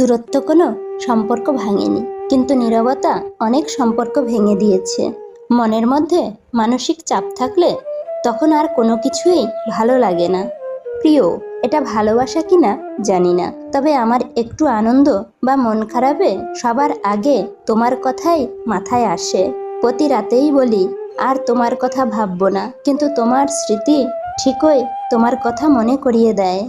দূরত্ব কোনো সম্পর্ক ভাঙেনি, কিন্তু নীরবতা অনেক সম্পর্ক ভেঙে দিয়েছে। মনের মধ্যে মানসিক চাপ থাকলে তখন আর কোনো কিছুই ভালো লাগে না। প্রিয়, এটা ভালোবাসা কিনা জানি না, তবে আমার একটু আনন্দ বা মন খারাপে সবার আগে তোমার কথাই মাথায় আসে। প্রতি রাতেই বলি আর তোমার কথা ভাববো না, কিন্তু তোমার স্মৃতি ঠিকই তোমার কথা মনে করিয়ে দেয়।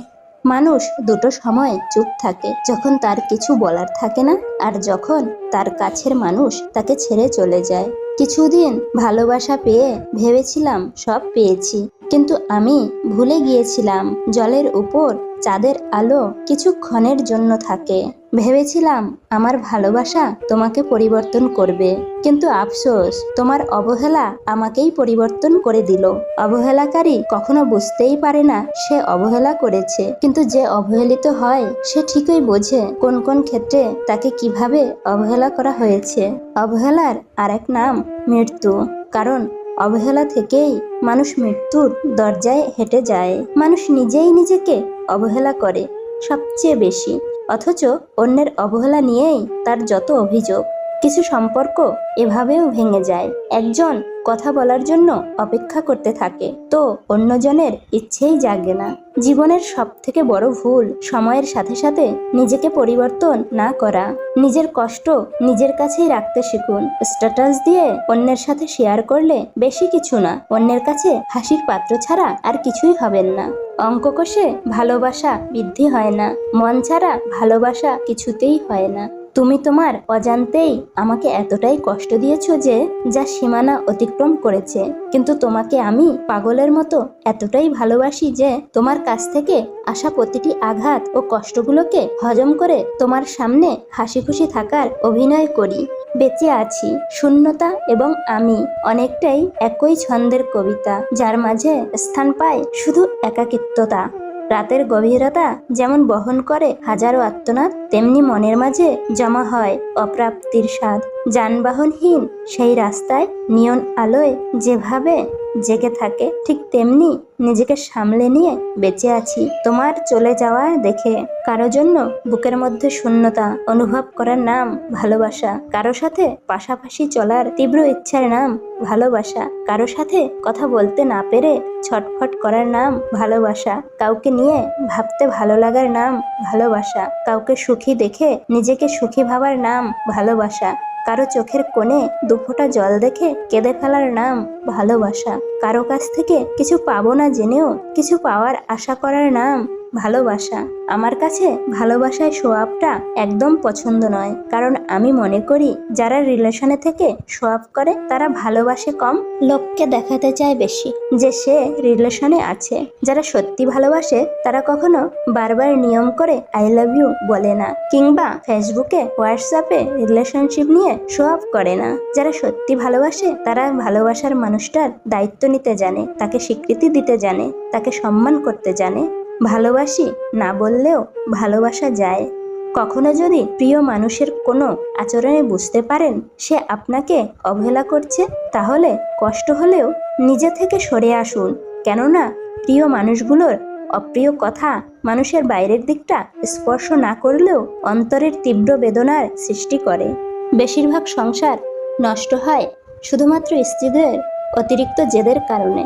মানুষ দুটো সময় চুপ থাকে, যখন তার কিছু বলার থাকে না, আর যখন তার কাছের মানুষ তাকে ছেড়ে চলে যায়। কিছুদিন ভালোবাসা পেয়ে ভেবেছিলাম সব পেয়েছি, কিন্তু আমি ভুলে গিয়েছিলাম জলের উপর চাঁদের আলো কিছুক্ষণের জন্য থাকে। ভেবেছিলাম আমার ভালোবাসা তোমাকে পরিবর্তন করবে, কিন্তু আফসোস তোমার অবহেলা আমাকেই পরিবর্তন করে দিল। অবহেলাকারী কখনো বুঝতেই পারে না সে অবহেলা করেছে, কিন্তু যে অবহেলিত হয় সে ঠিকই বোঝে কোন কোন ক্ষেত্রে তাকে কিভাবে অবহেলা করা হয়েছে। অবহেলার আরেক নাম মৃত্যু, কারণ অবহেলা থেকেই মানুষ মৃত্যুর দরজায় হেঁটে যায়। মানুষ নিজেই নিজেকে অবহেলা করে সবচেয়ে বেশি, অথচ অন্যের অবহেলা নিয়েই তার যত অভিযোগ। কিছু সম্পর্ক এভাবেও ভেঙে যায়, একজন কথা বলার জন্য অপেক্ষা করতে থাকে তো অন্যজনের ইচ্ছেই জাগে না। জীবনের সব থেকে বড় ভুল সময়ের সাথে সাথে নিজেকে পরিবর্তন না করা। নিজের কষ্ট নিজের কাছেই রাখতে শিখুন। স্ট্যাটাস দিয়ে অন্যের সাথে শেয়ার করলে বেশি কিছু না, অন্যের কাছে হাসির পাত্র ছাড়া আর কিছুই হবেন না। অঙ্ক কষে ভালোবাসা বৃদ্ধি হয় না, মন ছাড়া ভালোবাসা কিছুতেই হয় না। তুমি তোমার অজান্তেই আমাকে এতটাই কষ্ট দিয়েছো যে যা সীমানা অতিক্রম করেছে, কিন্তু তোমাকে আমি পাগলের মতো এতটাই ভালোবাসি যে তোমার কাছ থেকে আসা প্রতিটি আঘাত ও কষ্টগুলোকে হজম করে তোমার সামনে হাসি খুশি থাকার অভিনয় করি। বেঁচে আছি, শূন্যতা এবং আমি অনেকটাই একই ছন্দের কবিতা, যার মাঝে স্থান পায় শুধু একাকিত্বতা। রাতের গভীরতা যেমন বহন করে হাজারো আর্তনাদ, তেমনি মনের মাঝে জমা হয় অপ্রাপ্তির স্বাদ। যানবাহনহীন সেই রাস্তায় নিয়ন আলোয় যেভাবে জেগে থাকে, ঠিক তেমনি নিজেকে সামলে নিয়ে বেঁচে আছি তোমার চলে যাওয়া দেখে। কারো জন্য বুকের মধ্যে শূন্যতা অনুভব করার নাম ভালোবাসা, কারো সাথে পাশাপাশি চলার তীব্র ইচ্ছার নাম ভালোবাসা, কারো সাথে কথা বলতে না পেরে ছটফট করার নাম ভালোবাসা, কাউকে নিয়ে ভাবতে ভালো লাগার নাম ভালোবাসা, কাউকে সুখী দেখে নিজেকে সুখী ভাবার নাম ভালোবাসা, কারো চোখের কোণে দুফোঁটা জল দেখে কেঁদে ফেলার নাম ভালোবাসা, কারো কাছ থেকে কিছু পাবো না জেনেও কিছু পাওয়ার আশা করার নাম ভালোবাসা। আমার কাছে ভালোবাসায় শো আপটা একদম পছন্দ নয়, কারণ আমি মনে করি যারা রিলেশনে থেকে শো আপ করে তারা ভালোবাসে কম, লোককে দেখাতে চায় বেশি যে সে রিলেশনে আছে। যারা সত্যি ভালোবাসে তারা কখনো বারবার নিয়ম করে আই লাভ ইউ বলে না, কিংবা ফেসবুকে হোয়াটসঅ্যাপে রিলেশনশিপ নিয়ে শো আপ করে না। যারা সত্যি ভালোবাসে তারা ভালোবাসার মানুষটার দায়িত্ব নিতে জানে, তাকে স্বীকৃতি দিতে জানে, তাকে সম্মান করতে জানে। ভালোবাসি না বললেও ভালোবাসা যায়। কখনো যদি প্রিয় মানুষের কোনো আচরণে বুঝতে পারেন সে আপনাকে অবহেলা করছে, তাহলে কষ্ট হলেও নিজে থেকে সরে আসুন, কেননা প্রিয় মানুষগুলোর অপ্রিয় কথা মানুষের বাইরের দিকটা স্পর্শ না করলেও অন্তরের তীব্র বেদনার সৃষ্টি করে। বেশিরভাগ সংসার নষ্ট হয় শুধুমাত্র স্ত্রীদের অতিরিক্ত জেদের কারণে।